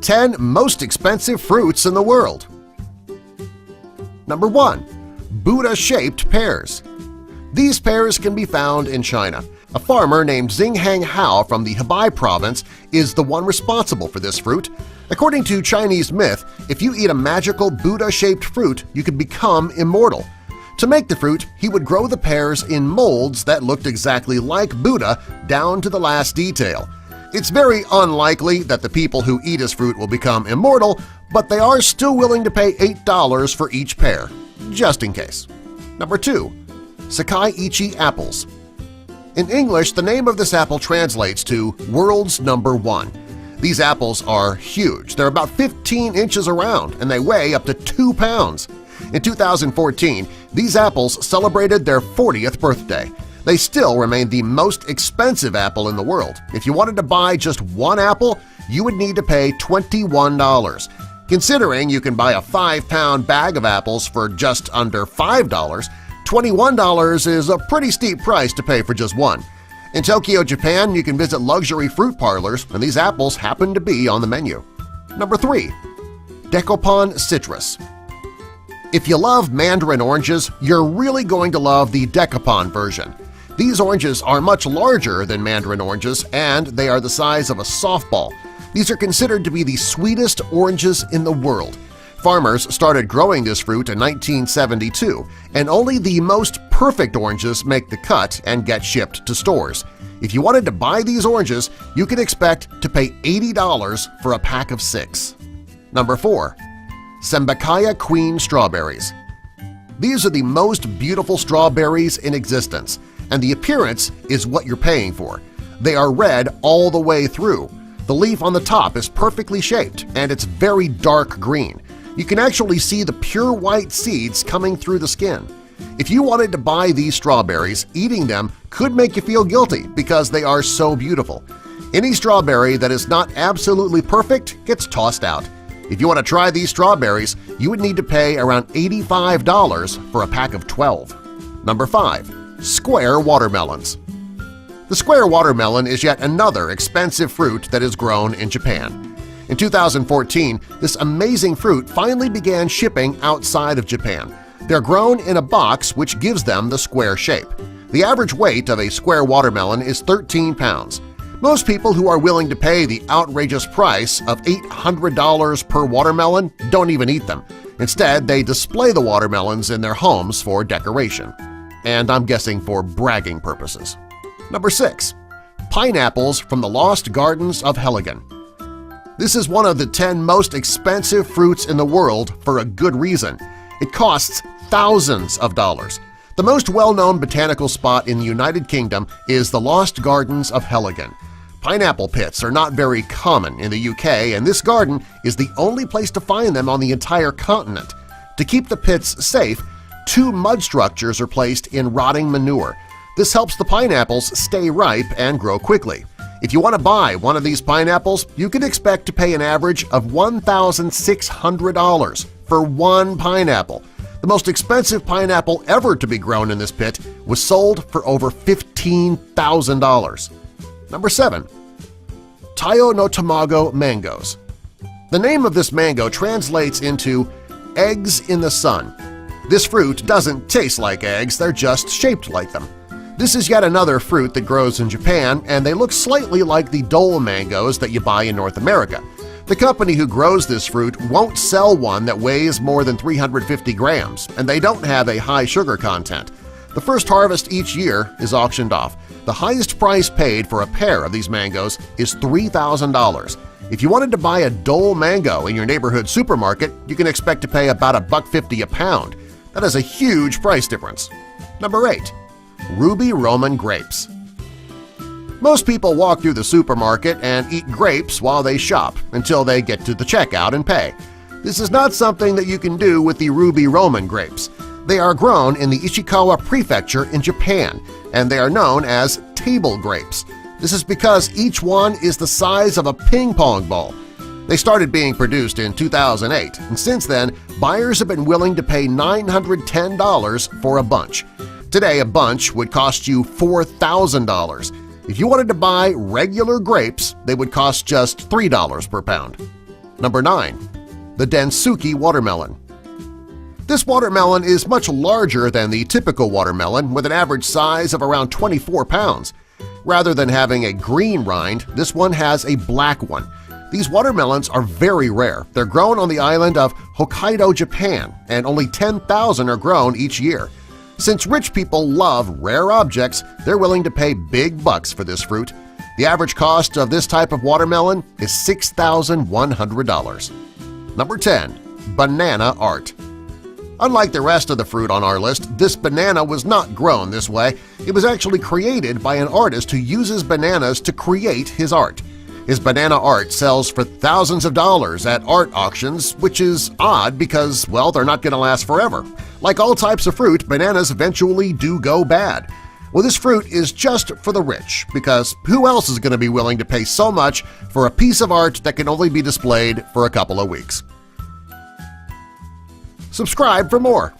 10 most expensive fruits in the world. Number 1. Buddha-shaped pears. These pears can be found in China. A farmer named Xinghang Hao from the Hebei province is the one responsible for this fruit. According to Chinese myth, if you eat a magical Buddha-shaped fruit, you could become immortal. To make the fruit, he would grow the pears in molds that looked exactly like Buddha down to the last detail. It's very unlikely that the people who eat his fruit will become immortal, but they are still willing to pay $8 for each pear, just in case. Number 2. Sakai-ichi apples. In English, the name of this apple translates to World's Number 1. These apples are huge. They're about 15 inches around, and they weigh up to 2 pounds. In 2014, these apples celebrated their 40th birthday. They still remain the most expensive apple in the world. If you wanted to buy just one apple, you would need to pay $21. Considering you can buy a 5-pound bag of apples for just under $5, $21 is a pretty steep price to pay for just one. In Tokyo, Japan, you can visit luxury fruit parlors, and these apples happen to be on the menu. Number 3. Dekopon citrus. If you love mandarin oranges, you're really going to love the Dekopon version. These oranges are much larger than mandarin oranges, and they are the size of a softball. These are considered to be the sweetest oranges in the world. Farmers started growing this fruit in 1972, and only the most perfect oranges make the cut and get shipped to stores. If you wanted to buy these oranges, you could expect to pay $80 for a pack of 6. Number 4. Sembakaya Queen Strawberries. These are the most beautiful strawberries in existence, and the appearance is what you're paying for. They are red all the way through. The leaf on the top is perfectly shaped, and it's very dark green. You can actually see the pure white seeds coming through the skin. If you wanted to buy these strawberries, eating them could make you feel guilty because they are so beautiful. Any strawberry that is not absolutely perfect gets tossed out. If you want to try these strawberries, you would need to pay around $85 for a pack of 12. Number 5. Square watermelons. The square watermelon is yet another expensive fruit that is grown in Japan. In 2014, this amazing fruit finally began shipping outside of Japan. They're grown in a box which gives them the square shape. The average weight of a square watermelon is 13 pounds. Most people who are willing to pay the outrageous price of $800 per watermelon don't even eat them. Instead, they display the watermelons in their homes for decoration. And I'm guessing for bragging purposes. Number 6. Pineapples from the Lost Gardens of Helligan. This is one of the 10 most expensive fruits in the world for a good reason. It costs thousands of dollars. The most well-known botanical spot in the United Kingdom is the Lost Gardens of Helligan. Pineapple pits are not very common in the UK, and this garden is the only place to find them on the entire continent. To keep the pits safe, 2 mud structures are placed in rotting manure. This helps the pineapples stay ripe and grow quickly. If you want to buy one of these pineapples, you can expect to pay an average of $1,600 for one pineapple. The most expensive pineapple ever to be grown in this pit was sold for over $15,000. Number 7. Tayo no Tamago mangoes. The name of this mango translates into eggs in the sun. This fruit doesn't taste like eggs, they're just shaped like them. This is yet another fruit that grows in Japan, and they look slightly like the dole mangoes that you buy in North America. The company who grows this fruit won't sell one that weighs more than 350 grams, and they don't have a high sugar content. The first harvest each year is auctioned off. The highest price paid for a pair of these mangoes is $3,000. If you wanted to buy a dole mango in your neighborhood supermarket, you can expect to pay about $1.50 a pound. That is a huge price difference. Number 8. Ruby Roman grapes. Most people walk through the supermarket and eat grapes while they shop until they get to the checkout and pay. This is not something that you can do with the Ruby Roman grapes. They are grown in the Ishikawa Prefecture in Japan, and they are known as table grapes. This is because each one is the size of a ping-pong ball. They started being produced in 2008, and since then, buyers have been willing to pay $910 for a bunch. Today, a bunch would cost you $4,000. If you wanted to buy regular grapes, they would cost just $3 per pound. Number 9. The Densuki watermelon. This watermelon is much larger than the typical watermelon, with an average size of around 24 pounds. Rather than having a green rind, this one has a black one. These watermelons are very rare. They're grown on the island of Hokkaido, Japan, and only 10,000 are grown each year. Since rich people love rare objects, they're willing to pay big bucks for this fruit. The average cost of this type of watermelon is $6,100. Number 10. Banana art. Unlike the rest of the fruit on our list, this banana was not grown this way. It was actually created by an artist who uses bananas to create his art. His banana art sells for thousands of dollars at art auctions, which is odd because, well, they're not going to last forever. Like all types of fruit, bananas eventually do go bad. Well, this fruit is just for the rich, because who else is going to be willing to pay so much for a piece of art that can only be displayed for a couple of weeks? Subscribe for more!